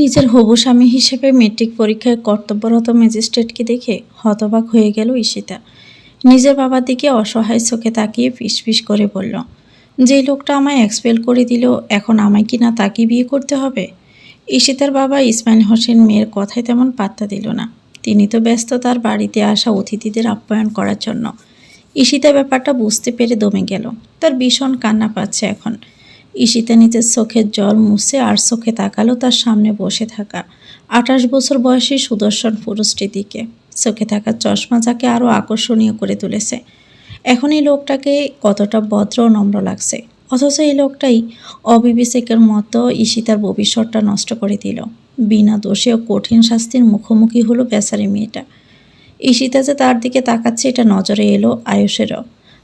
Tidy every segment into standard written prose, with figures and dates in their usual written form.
নিজের হবু স্বামী হিসেবে মেট্রিক পরীক্ষায় কর্তব্যরত ম্যাজিস্ট্রেটকে দেখে হতবাক হয়ে গেল ঈশিতা। নিজের বাবার দিকে অসহায় চোখে তাকিয়ে ফিসফিস করে বলল, যে লোকটা আমায় এক্সপেল করে দিল, এখন আমায় কি না তাকে বিয়ে করতে হবে? ঈশিতার বাবা ইসমাইল হোসেন মেয়ের কথায় তেমন পাত্তা দিল না। তিনি তো ব্যস্ত তার বাড়িতে আসা অতিথিদের আপ্যায়ন করার জন্য। ঈশিতা ব্যাপারটা বুঝতে পেরে দমে গেল। তার ভীষণ কান্না পাচ্ছে এখন। ঈশিতা নিজের চোখের জল মুছে আর চোখে তাকালো তার সামনে বসে থাকা 28 বছর বয়সী সুদর্শন পুরুষটির দিকে। চোখে থাকা চশমা যাকে আরও আকর্ষণীয় করে তুলেছে। এখন এই লোকটাকে কতটা ভদ্র ও নম্র লাগছে, অথচ এই লোকটাই অবিবেচকের মতো ঈশিতার ভবিষ্যৎটা নষ্ট করে দিল। বিনা দোষে ও কঠিন শাস্তির মুখোমুখি হলো বেচারি মেয়েটা। ঈশিতা যে তার দিকে তাকাচ্ছে এটা নজরে এলো আয়ুষেরও।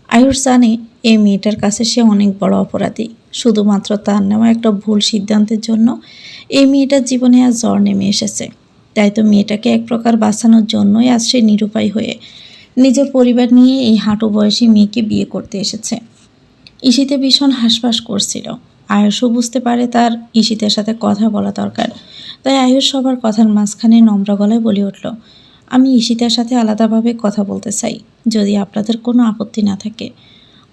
আয়ুষ জানে এই মেয়েটার কাছে সে অনেক বড় অপরাধী। শুধুমাত্র তার নেওয়া একটা ভুল সিদ্ধান্তের জন্য এই মেয়েটার জীবনে আজ জ্বর নেমে এসেছে। তাই তো মেয়েটাকে এক প্রকার বাঁচানোর জন্যই আজ সে নিরুপায় হয়ে নিজের পরিবার নিয়ে এই হাঁটু বয়সী মেয়েকে বিয়ে করতে এসেছে। ঈশিতা ভীষণ হাসফাস করছিল। আয়ুষও বুঝতে পারে তার ঈশিতার সাথে কথা বলা দরকার। তাই আয়ুষ সবার কথার মাঝখানে নম্র গলায় বলে উঠল, আমি ঈশিতার সাথে আলাদাভাবে কথা বলতে চাই, যদি আপনাদের কোনো আপত্তি না থাকে।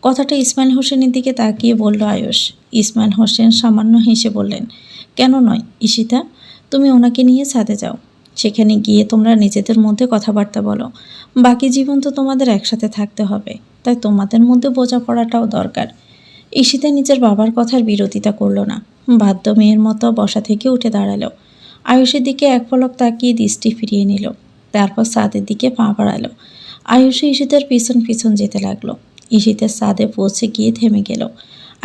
কথাটা ইসমাইল হোসেনের দিকে তাকিয়ে বলল আয়ুষ। ইসমাইল হোসেন সামান্য হেসে বললেন, কেন নয় ঈশিতা, তুমি ওনাকে নিয়ে ছাদে যাও। সেখানে গিয়ে তোমরা নিজেদের মধ্যে কথাবার্তা বলো। বাকি জীবন তো তোমাদের একসাথে থাকতে হবে, তাই তোমাদের মধ্যে বোঝাপড়াটাও দরকার। ঈশিতা নিজের বাবার কথার বিরোধিতা করল না। বাধ্য মেয়ের মতো বসা থেকে উঠে দাঁড়ালো। আয়ুষের দিকে এক পলক তাকিয়ে দৃষ্টি ফিরিয়ে নিল। তারপর ছাদের দিকে পা বাড়ালো। আয়ুষ ঈশিতার পিছন পিছন যেতে লাগলো। ঈশিতা ছাদে পৌঁছে গিয়ে থেমে গেল।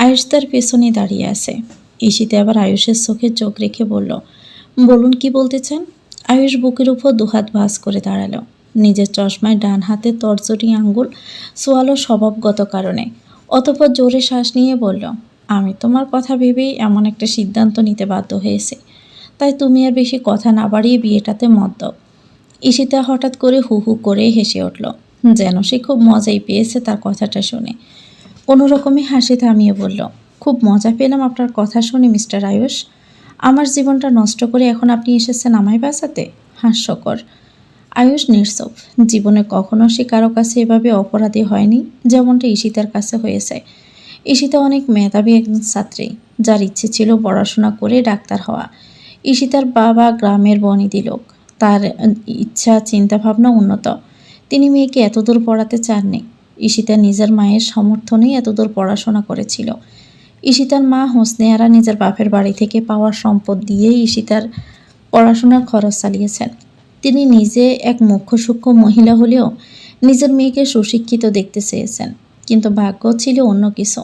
আয়ুষ তার পেছনে দাঁড়িয়ে আছে। ঈশিতা আবার আয়ুষের চোখে চোখ রেখে বলল, বলুন কি বলতে চান? আয়ুষ বুকের উপর দুহাত ভাঁজ করে দাঁড়ালো। নিজের চশমায় ডান হাতে তর্জনী আঙ্গুল সোয়ালো স্বভাবগত কারণে। অতঃপর জোরে শ্বাস নিয়ে বলল, আমি তোমার কথা ভেবেই এমন একটা সিদ্ধান্ত নিতে বাধ্য হয়েছি। তাই তুমি আর বেশি কথা না বাড়িয়ে বিয়েটাতে মত দাও। ঈশিতা হঠাৎ করে হু হু করে হেসে উঠল, যেন সে খুব মজাই পেয়েছে তার কথাটা শুনে। কোনো রকমে হাসি থামিয়ে বলল, খুব মজা পেলাম আপনার কথা শুনে মিস্টার আয়ুষ। আমার জীবনটা নষ্ট করে এখন আপনি এসেছেন আমায় বাঁচাতে? হাস্যকর। আয়ুষ নির্সব। জীবনে কখনো সে কারো কাছে এভাবে অপরাধী হয়নি যেমনটা ঈশিতার কাছে হয়েছে। ঈশিতা অনেক মেধাবী একজন ছাত্রী, যার ইচ্ছে ছিল পড়াশোনা করে ডাক্তার হওয়া। ঈশিতার বাবা গ্রামের বনেদি লোক। তার ইচ্ছা চিন্তাভাবনা উন্নত। তিনি মেয়েকে এতদূর পড়াতে চাননি। ঈশিতা নিজের মায়ের সমর্থনেই এতদূর পড়াশোনা করেছিল। ঈশিতার মা হোসনে আরা নিজের বাপের বাড়ি থেকে পাওয়া সম্পদ দিয়ে ঈশিতার পড়াশোনার খরচ চালিয়েছেন। তিনি নিজে এক মুখ্য সূক্ষ্ম মহিলা হলেও নিজের মেয়েকে সুশিক্ষিত দেখতে চেয়েছেন, কিন্তু ভাগ্য ছিল অন্য কিছু।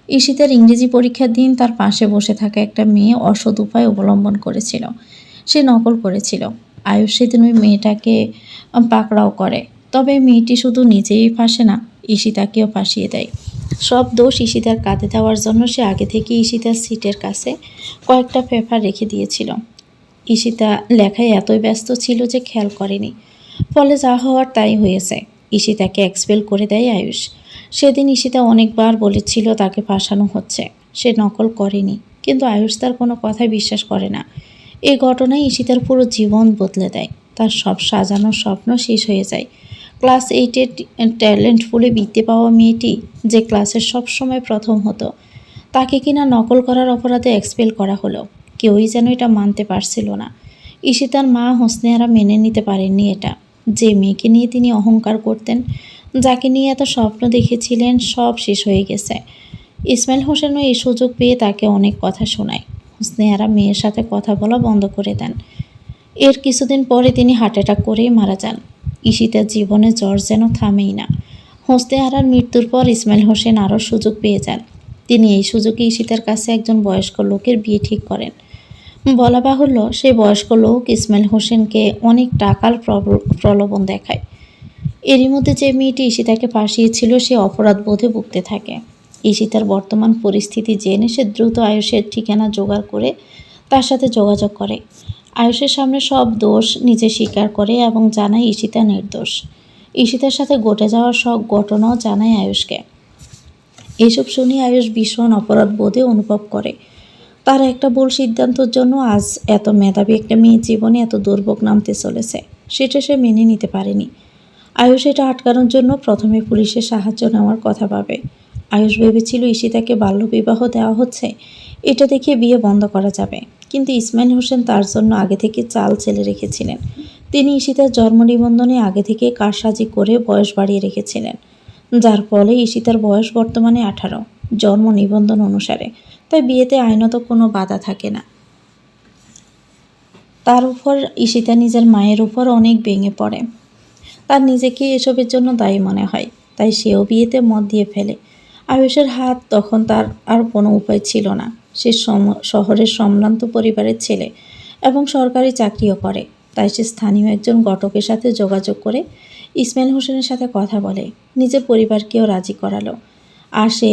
ঈশিতার ইংরেজি পরীক্ষার দিন তার পাশে বসে থাকা একটা মেয়ে অসৎ উপায় অবলম্বন করেছিল। সে নকল করেছিল। আয়ুষ সেদিন ওই মেয়েটাকে পাকড়াও করে। তবে মেয়েটি শুধু নিজেই ফাঁসে না, ঈশিতাকেও ফাঁসিয়ে দেয়। সব দোষ ঈশিতার কাঁধে দেওয়ার জন্য সে আগে থেকে ঈশিতার সিটের কাছে কয়েকটা পেপার রেখে দিয়েছিল। ঈশিতা লেখায় এতই ব্যস্ত ছিল যে খেয়াল করেনি। ফলে যা হওয়ার তাই হয়েছে। ঈশিতাকে এক্সপেল করে দেয় আয়ুষ। সেদিন ঈশিতা অনেকবার বলেছিল তাকে ফাঁসানো হচ্ছে। সে নকল করেনি, কিন্তু আয়ুষ তার কোনো কথাই বিশ্বাস করে না। এই ঘটনায় ঈশিতার পুরো জীবন বদলে দেয়। তার সব সাজানো স্বপ্ন শেষ হয়ে যায়। ক্লাস 8-এর ট্যালেন্টফুলে বৃত্তি পাওয়া মেয়েটি, যে ক্লাসের সবসময় প্রথম হতো, তাকে কিনা নকল করার অপরাধে এক্সপেল করা হলো। কেউই যেন এটা মানতে পারছিল না। ঈশিতার মা হোসনে আরা মেনে নিতে পারেননি এটা। যে মেয়েকে নিয়ে তিনি অহংকার করতেন, যাকে নিয়ে এত স্বপ্ন দেখেছিলেন, সব শেষ হয়ে গেছে। ইসমাইল হোসেনও এই সুযোগ পেয়ে তাকে অনেক কথা শোনায়। হোসনে আরা মেয়ের সাথে কথা বলা বন্ধ করে দেন। এর কিছুদিন পরে তিনি হার্ট অ্যাটাক করেই মারা যান। ঈশিতার জীবনে জ্বর যেন থামেই না। হোসনে আরার মৃত্যুর পর ইসমাইল হোসেন আরও সুযোগ পেয়ে যান। তিনি এই সুযোগে ঈশিতার কাছে একজন বয়স্ক লোকের বিয়ে ঠিক করেন। বলা বাহুল্য, সেই বয়স্ক লোক ইসমাইল হোসেনকে অনেক টাকার প্রলোভন দেখায়। এরই মধ্যে যে মেয়েটি ঈশিতাকে ফাঁসিয়েছিল সে অপরাধ বোধে ভুগতে থাকে। ঈশিতার বর্তমান পরিস্থিতি জেনে সে দ্রুত আয়ুষের ঠিকানা জোগাড় করে তার সাথে যোগাযোগ করে। আয়ুষের সামনে সব দোষ নিজে স্বীকার করে এবং জানায় ঈশিতা নির্দোষ। ঈশিতার সাথে ঘটে যাওয়ার সব ঘটনাও জানায় আয়ুষকে। এসব শুনে আয়ুষ ভীষণ অপরাধ বোধে অনুভব করে। তার একটা ভুল সিদ্ধান্তের জন্য আজ এত মেধাবী একটা মেয়ের জীবনে এত দুর্ভোগ নামতে চলেছে, সেটা সে মেনে নিতে পারেনি। আয়ুষ এটা আটকানোর জন্য প্রথমে পুলিশের সাহায্য নেওয়ার কথা ভাবে। আয়ুষ ভেবেছিল ঈশিতাকে বাল্যবিবাহ দেওয়া হচ্ছে, এটা দেখে বিয়ে বন্ধ করা যাবে। কিন্তু ইসমাইল হোসেন তার জন্য আগে থেকে চাল চেলে রেখেছিলেন। তিনি ঈশিতার জন্ম নিবন্ধনে আগে থেকে কারসাজি করে বয়স বাড়িয়ে রেখেছিলেন, যার ফলে ঈশিতার বয়স বর্তমানে 18 জন্ম নিবন্ধন অনুসারে। তাই বিয়েতে আইনত কোনো বাধা থাকে না। তার উপর ঈশিতা নিজের মায়ের উপর অনেক ভেঙে পড়ে। তার নিজেকে এসবের জন্য দায়ী মনে হয়, তাই সেও বিয়েতে মত দিয়ে ফেলে। আয়ুষের হাত তখন তার আর কোনো উপায় ছিল না। সে শহরের সম্ভ্রান্ত পরিবারের ছেলে এবং সরকারি চাকরিও করে। তাই সে স্থানীয় একজন ঘটকের সাথে যোগাযোগ করে ইসমাইল হোসেনের সাথে কথা বলে, নিজের পরিবারকেও রাজি করালো। আর সে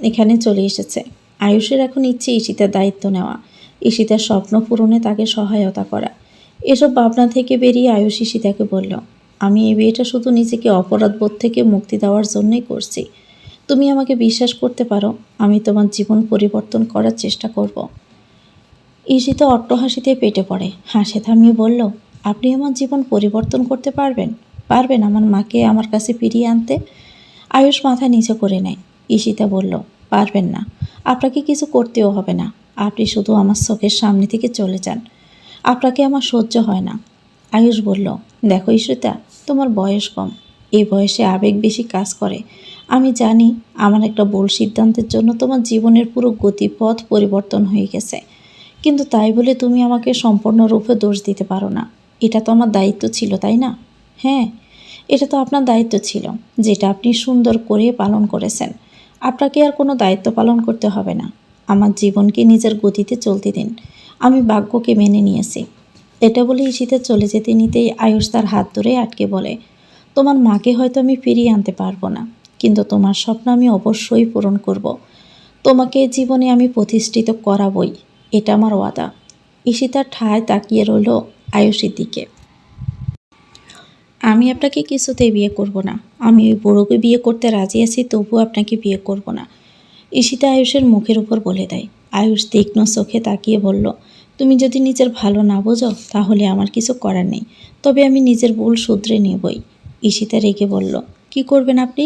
এখানে চলে এসেছে। আয়ুষের এখন ইচ্ছে ঈশিতার দায়িত্ব নেওয়া, ঈশিতার স্বপ্ন পূরণে তাকে সহায়তা করা। এসব ভাবনা থেকে বেরিয়ে আয়ুষ ঈশিতাকে বলল, আমি এই বিয়েটা শুধু নিজেকে অপরাধবোধ থেকে মুক্তি দেওয়ার জন্যই করছি। তুমি আমাকে বিশ্বাস করতে পারো, আমি তোমার জীবন পরিবর্তন করার চেষ্টা করব। ঈশিতা অট্টহাসিতে পেটে পড়ে, হাসি থামিয়ে বলল, আপনি আমার জীবন পরিবর্তন করতে পারবেন? পারবেন আমার মাকে আমার কাছে ফিরিয়ে আনতে? আয়ুষ মাথা নিচে করে নেয়। ঈশিতা বলল, পারবেন না। আপনাকে কিছু করতেও হবে না। আপনি শুধু আমার চোখের সামনে থেকে চলে যান। আপনাকে আমার সহ্য হয় না। আয়ুষ বলল, দেখো ঈশিতা, তোমার বয়স কম। এই বয়সে আবেগ বেশি কাজ করে। আমি জানি আমার একটা ভুল সিদ্ধান্তের জন্য তোমার জীবনের পুরো গতিপথ পরিবর্তন হয়ে গেছে। কিন্তু তাই বলে তুমি আমাকে সম্পূর্ণরূপে দোষ দিতে পারো না। এটা তো আমার দায়িত্ব ছিল, তাই না? হ্যাঁ, এটা তো আপনার দায়িত্ব ছিল, যেটা আপনি সুন্দর করে পালন করেছেন। আপনাকে আর কোনো দায়িত্ব পালন করতে হবে না। আমার জীবনকে নিজের গতিতে চলতে দিন। আমি ভাগ্যকে মেনে নিয়েছি। এটা বলে ঈশিতা চলে যেতে নিতেই আয়ুষ তার হাত ধরে আটকে বলে, তোমার মাকে হয়তো আমি ফিরিয়ে আনতে পারবো না, কিন্তু তোমার স্বপ্ন আমি অবশ্যই পূরণ করব। তোমাকে জীবনে আমি প্রতিষ্ঠিত করাবই, এটা আমার ওয়াদা। ঈশিতার ঠায় তাকিয়ে রইল আয়ুষের দিকে। আমি আপনাকে কিছুতেই বিয়ে করব না। আমি ওই বুড়োকে বিয়ে করতে রাজি আছি, তবুও আপনাকে বিয়ে করব না, ঈশিতা আয়ুষের মুখের উপর বলে দেয়। আয়ুষ তীক্ষ্ণ চোখে তাকিয়ে বলল, তুমি যদি নিজের ভালো না বোঝো তাহলে আমার কিছু করার নেই, তবে আমি নিজের ভুল শুধরে নেবই। ঈশিতা রেগে বলল, কি করবেন আপনি?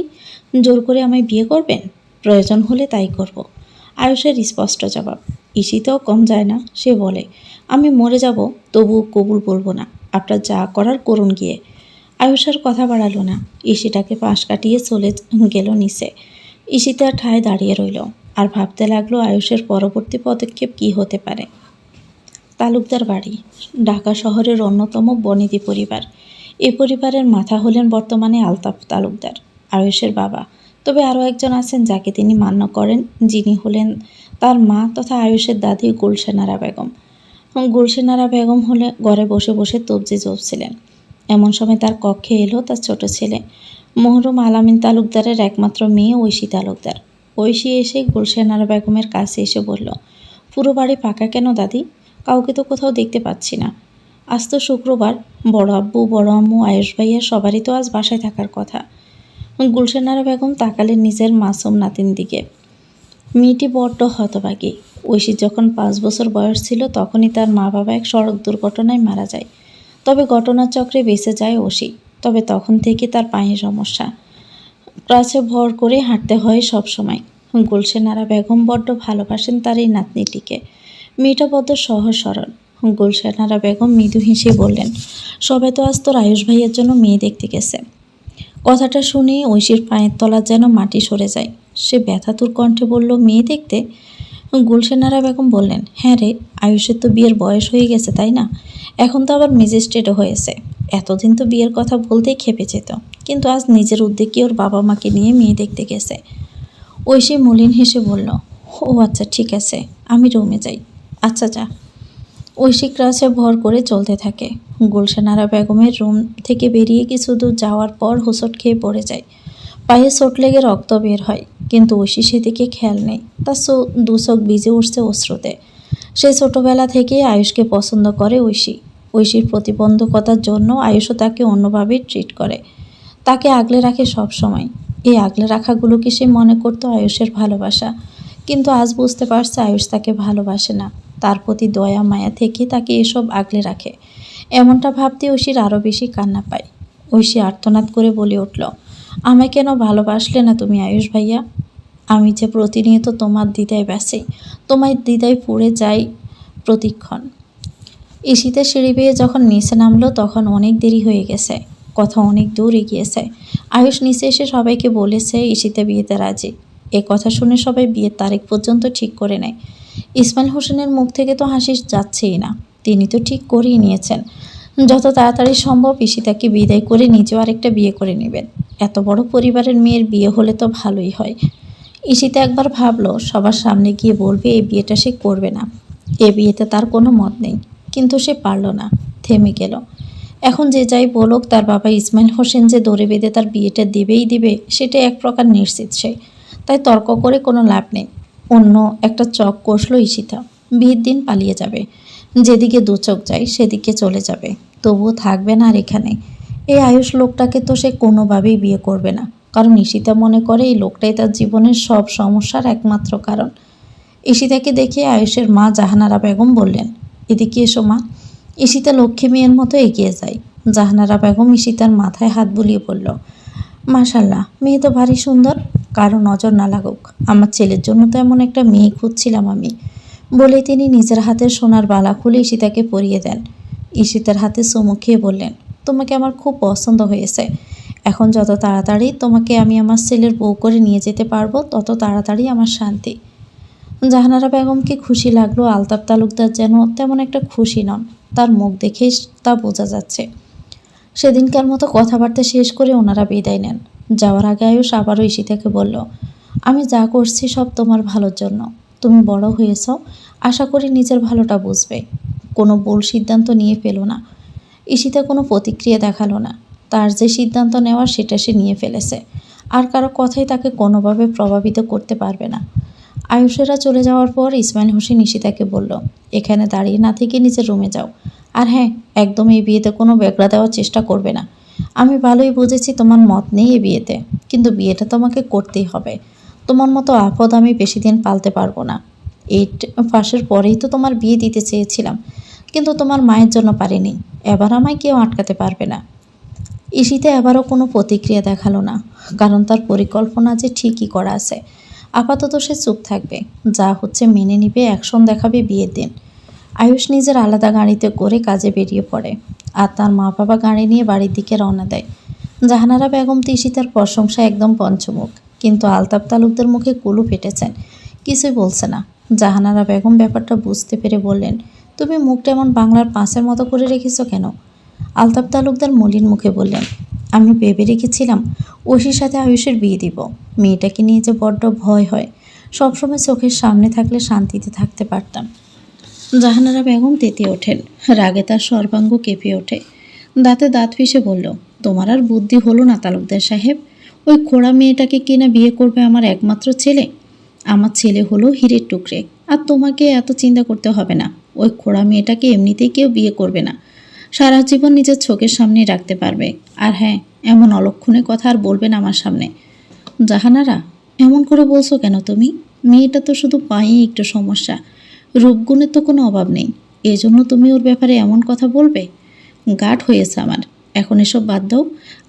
জোর করে আমায় বিয়ে করবেন? প্রয়োজন হলে তাই করব। আয়ুষের স্পষ্ট জবাব। ঈশিতাও কম যায় না, সে বলে, আমি মরে যাব তবুও কবুল বলবো না। আপনার যা করার করুন গিয়ে। আয়ুষ আর কথা বাড়ালো না, ঈশিতাকে পাশ কাটিয়ে চলে গেল নিচে। ঈশিতা ঠায় দাঁড়িয়ে রইল আর ভাবতে লাগলো আয়ুষের পরবর্তী পদক্ষেপ কী হতে পারে। তালুকদার বাড়ি ঢাকা শহরের অন্যতম বনেদি পরিবার। এই পরিবারের মাথা হলেন বর্তমানে আলতাফ তালুকদার, আয়ুষের বাবা। তবে আরও একজন আছেন যাকে তিনি মান্য করেন, যিনি হলেন তার মা তথা আয়ুষের দাদি গুলশানারা বেগম। গুলশানারা বেগম হলে ঘরে বসে বসে তবজি চলছিলেন। এমন সময় তার কক্ষে এলো তার ছোট ছেলে মহরুম আলামিন তালুকদারের একমাত্র মেয়ে ঐশী তালুকদার। ঐশী এসে গুলশানারা বেগমের কাছে এসে বলল, পুরো বাড়ি ফাঁকা কেন দাদি? কাউকে তো কোথাও দেখতে পাচ্ছি না। আজ তো শুক্রবার, বড় আব্বু বড় আম্মু আয়ুষ ভাইয়া সবারই তো আজ বাসায় থাকার কথা। গুলশানারা বেগম তাকালেন নিজের মাসুম নাতিন দিকে। মেয়েটি বড্ড হতভাগী। ঐশীর যখন 5 বছর বয়স ছিল তখনই তার মা বাবা এক সড়ক দুর্ঘটনায় মারা যায়। তবে ঘটনার চক্রে বেঁচে যায় ঐশী। তবে তখন থেকে তার পায়ে সমস্যা, ক্রাচে ভর করে হাঁটতে হয় সব সময়। গুলশানারা বেগম বড্ড ভালোবাসেন তার এই নাতনিটিকে। মেয়েটা বড্ড সহজ সরল। গুলশানারা বেগম মৃদু হেসে বললেন, সবাই তো আজ তোর আয়ুষ ভাইয়ের জন্য মেয়ে দেখতে গেছে। কথাটা শুনে ঐশীর পায়ের তলা যেন মাটি সরে যায়। সে ব্যথাতুর কণ্ঠে বলল, মেয়ে দেখতে? গুলশানারা বেগম বললেন, হ্যাঁ রে, আয়ুষের তো বিয়ের বয়স হয়ে গেছে, তাই না? এখন তো আবার ম্যাজিস্ট্রেটও হয়েছে। এতদিন তো বিয়ের কথা বলতেই খেপে যেত, কিন্তু আজ নিজের উদ্যোগে ওর বাবা মাকে নিয়ে মেয়ে দেখতে গেছে। ঐশী মলিন হেসে বলল, ও আচ্ছা ঠিক আছে, আমি রুমে যাই। আচ্ছা যা। ঐশী ক্রাচে ভর করে চলতে থাকে। গুলশানারা বেগমের রুম থেকে বেরিয়ে কিছু দূর যাওয়ার পর হোঁচট খেয়ে পড়ে যায়। পায়ে চোট লেগে রক্ত বের হয়, কিন্তু ঐশী সেদিকে খেয়াল নেই। তার দু চোখ ভিজে উঠছে অশ্রুতে। সেই ছোটবেলা থেকে আয়ুষকে পছন্দ করে ঐশী। ঐশীর প্রতিবন্ধকতার জন্য আয়ুষও তাকে অন্যভাবে ট্রিট করে, তাকে আগলে রাখে সব সময়। এই আগলে রাখাগুলোকে সে মনে করতো আয়ুষের ভালোবাসা, কিন্তু আজ বুঝতে পারছে আয়ুষ তাকে ভালোবাসে না, তার প্রতি দয়া মায়া থেকে তাকে এসব আগলে রাখে। এমনটা ভাবতে ঐশীর আরও বেশি কান্না পায়। ঐশী আর্তনাদ করে বলে উঠল, আমায় কেন ভালোবাসলে না তুমি আয়ুষ ভাইয়া? আমি যে প্রতিনিয়ত তোমার দ্বিধায় বাঁচি, তোমার দ্বিধায় পড়ে যাই প্রতিক্ষণ। ঈশিতা সিঁড়ি বেয়ে যখন নিচে নামলো তখন অনেক দেরি হয়ে গেছে, কথা অনেক দূর এগিয়েছে। আয়ুষ নিচে এসে সবাইকে বলেছে ঈশিতা বিয়েতে রাজি। এ কথা শুনে সবাই বিয়ের তারিখ পর্যন্ত ঠিক করে নেয়। ইসমাইল হোসেনের মুখ থেকে তো হাসি যাচ্ছেই না, তিনি তো ঠিক করেই নিয়েছেন যত তাড়াতাড়ি সম্ভব ঈশিতাকে বিদায় করে নিজেও আরেকটা বিয়ে করে নেবেন। এত বড় পরিবারের মেয়ের বিয়ে হলে তো ভালোই হয়। ঈশিতা একবার ভাবলো সবার সামনে গিয়ে বলবে এই বিয়েটা সে করবে না, এ বিয়েতে তার কোনো মত নেই, কিন্তু সে পারল না, থেমে গেল। এখন যে যাই বলুক, তার বাবা ইসমাইল হোসেন যে দৌড়ে বেঁধে তার বিয়েটা দেবেই দেবে সেটা এক প্রকার নিশ্চিত সে, তাই তর্ক করে কোনো লাভ নেই। অন্য একটা চক কষল ঈশিতা, বিয়ের দিন পালিয়ে যাবে, যেদিকে দু চোখ যায় সেদিকে চলে যাবে, তবুও থাকবে না আর এখানে। এই আয়ুষ লোকটাকে তো সে কোনোভাবেই বিয়ে করবে না, কারণ ঈশিতা মনে করে এই লোকটাই তার জীবনের সব সমস্যার একমাত্র কারণ। ঈশিতাকে দেখে আয়ুষের মা জাহানারা বেগম বললেন, এদিকে এসো মা। ঈশিতা লক্ষ্মী মেয়ের মতো এগিয়ে যায়। জাহানারা বেগম ঈশিতার মাথায় হাত বুলিয়ে বলল, মাশাল্লাহ, মেয়ে তো ভারী সুন্দর, কারো নজর না লাগুক, আমার ছেলের জন্য তো এমন একটা মেয়ে খুঁজছিলাম আমি। বলে তিনি নিজের হাতের সোনার বালা খুলে ঈশিতাকে পরিয়ে দেন। ঈশিতার হাতে চুমু খেয়ে বললেন, তোমাকে আমার খুব পছন্দ হয়েছে। এখন যত তাড়াতাড়ি তোমাকে আমি আমার ছেলের বউ করে নিয়ে যেতে পারবো তত তাড়াতাড়ি আমার শান্তি। জাহানারা বেগমকে খুশি লাগলো, আলতাফ তালুকদার যেন তেমন একটা খুশি নন, তার মুখ দেখেই তা বোঝা যাচ্ছে। সেদিনকার মতো কথাবার্তা শেষ করে ওনারা বিদায় নেন। যাওয়ার আগে আয়ুষ আবারও ঈশিতাকে বলল, আমি যা করছি সব তোমার ভালোর জন্য। তুমি বড় হয়েছ, আশা করি নিজের ভালোটা বুঝবে, কোনো ভুল সিদ্ধান্ত নিয়ে ফেলো না। ঈশিতা কোনো প্রতিক্রিয়া দেখালো না, তার যে সিদ্ধান্ত নেওয়ার সেটা সে নিয়ে ফেলেছে, আর কারো কথাই তাকে কোনোভাবে প্রভাবিত করতে পারবে না। আয়ুষেরা চলে যাওয়ার পর ইসমাইল হোসেন ঈশিতাকে বলল, এখানে দাঁড়িয়ে না থেকে নিজের রুমে যাও। আর হ্যাঁ, একদম এই বিয়েতে কোনো ব্যাগড়া দেওয়ার চেষ্টা করবে না। আমি ভালোই বুঝেছি তোমার মত নেই এই বিয়েতে, কিন্তু বিয়েটা তোমাকে করতেই হবে। তোমার মতো আপদ আমি বেশি দিন পালতে পারবো না। 8 পাশের পরেই তো তোমার বিয়ে দিতে চেয়েছিলাম, কিন্তু তোমার মায়ের জন্য পারিনি। এবার আমায় কেউ আটকাতে পারবে না। ঈশিতা এবারও কোনো প্রতিক্রিয়া দেখালো না, কারণ তার পরিকল্পনা যে ঠিকই করা আছে। আপাতত সে চুপ থাকবে, যা হচ্ছে মেনে নিবে, অ্যাকশন দেখাবে বিয়ের দিন। আয়ুষ নিজের আলাদা গাড়িতে করে কাজে বেরিয়ে পড়ে, আর তার মা বাবা গাড়ি নিয়ে বাড়ির দিকে রওনা দেয়। জাহানারা বেগম তো ঈশিতার প্রশংসা একদম পঞ্চমুখ, কিন্তু আলতাফ তালুকদার মুখে কুলু ফেটেছেন, কিছুই বলছে না। জাহানারা বেগম ব্যাপারটা বুঝতে পেরে বললেন, তুমি মুখটা এমন বাংলার পাঁচের মতো করে রেখেছো কেন? আলতাফ তালুকদার মলিন মুখে বললেন, আমি ভেবে রেখেছিলাম ঐশীর সাথে আয়ুষের বিয়ে দিব। মেয়েটাকে নিয়ে যে বড্ড ভয় হয়, সবসময় চোখের সামনে থাকলে শান্তিতে থাকতে পারতাম। জাহানারা বেগম তেতে ওঠেন, রাগে তার সর্বাঙ্গ কেঁপে ওঠে। দাঁতে দাঁত পিষে বলল, তোমার আর বুদ্ধি হলো না তালুকদার সাহেব? ওই খোড়া মেয়েটাকে কিনা বিয়ে করবে আমার একমাত্র ছেলে? আমার ছেলে হলো হীরের টুকরে, আর তোমাকে এত চিন্তা করতে হবে না। ওই খোড়া মেয়েটাকে এমনিতেই কেউ বিয়ে করবে না, সারা জীবন নিজের চোখের সামনে রাখতে পারবে। আর হ্যাঁ, এমন অলক্ষণে কথা আর বলবে না আমার সামনে। জাহানারা, এমন করে বলছো কেন তুমি? মেয়েটা তো শুধু পায়ে একটু সমস্যা, রূপগুণের তো কোনো অভাব নেই, এজন্য তুমি ওর ব্যাপারে এমন কথা বলবে? গাঢ় হয়েছে আমার, এখন এসব বাদ দাও।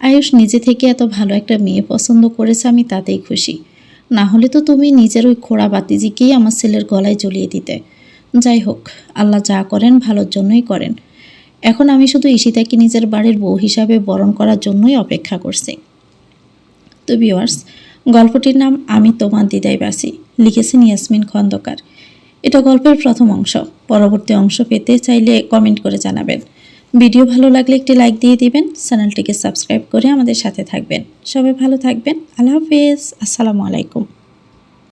আয়ুষ নিজে থেকে এত ভালো একটা মেয়ে পছন্দ করেছে, আমি তাতেই খুশি। না হলে তো তুমি নিজের ওই খোড়া বাতিজিকেই আমার ছেলের গলায় জ্বলিয়ে দিতে। যাই হোক, আল্লাহ যা করেন ভালোর জন্যই করেন। এখন আমি শুধু ঈশিতাকে নিজের বাড়ির বউ হিসাবে বরণ করার জন্যই অপেক্ষা করছি। তো ভিউয়ার্স, গল্পটির নাম আমি তোমার দ্বিধায় বাসি, লিখেছেন ইয়াসমিন খন্দকার। এটা গল্পের প্রথম অংশ। পরবর্তী অংশ পেতে চাইলে কমেন্ট করে জানাবেন। ভিডিও ভালো লাগলে একটি লাইক দিয়ে দিবেন, চ্যানেলটিকে সাবস্ক্রাইব করে আমাদের সাথে থাকবেন। সবাই ভালো থাকবেন। আল্লাহ হাফেজ। আসসালামু আলাইকুম।